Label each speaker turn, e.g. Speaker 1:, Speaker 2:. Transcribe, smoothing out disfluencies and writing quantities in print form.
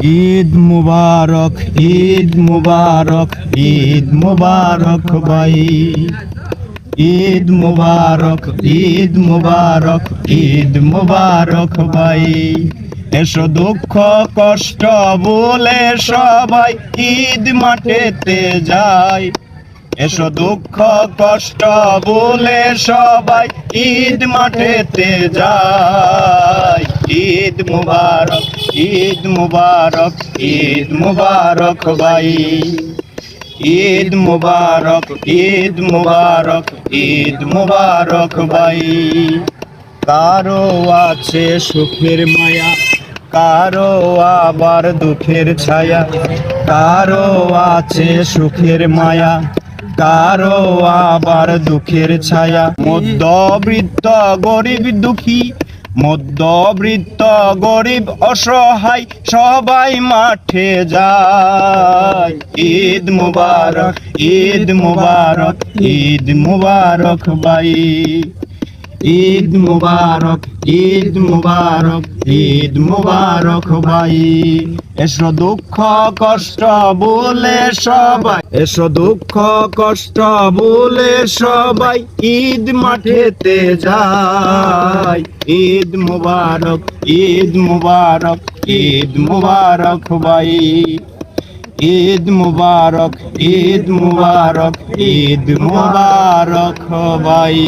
Speaker 1: ঈদ মুবারক, ঈদ মুবারক, ঈদ মুবারক ভাই। ঈদ মুবারক, ঈদ মুবারক, ঈদ মুবারক ভাই। এসো দুঃখ কষ্ট বলে সবাই ঈদ মাঠেতে যায়। এসো দুঃখ কষ্ট বলে সবাই ঈদ মাঠেতে যায়। ঈদ মুবারক, ঈদ মুবারক, ঈদ মুবারক ভাই। ঈদ মুবারক, ঈদ মুবারক, ঈদ মুবারক ভাই। কারো আছে সুখের মায়া, কারো আবার দুঃখের ছায়া। কারো আছে সুখের মায়া, কারো আবার দুঃখের ছায়া। মধ্যবিত্ত গরিব দুঃখী, মধ্যবিত্ত গরিব অসহায় সবাই মাঠে যায়। ঈদ মুবারক, ঈদ মুবারক, ঈদ মুবারক ভাই। ঈদ মুবারক, ঈদ মুবারক, ঈদ মুবারক ভাই। এসো দুঃখ কষ্ট বলে সবাই, এসো দুঃখ কষ্ট বলে সবাই ঈদ মাঠেতে যায়। ঈদ মুবারক, ঈদ মুবারক, ঈদ মুবারক ভাই। ঈদ মুবারক, ঈদ মুবারক, ঈদ মুবারক ভাই।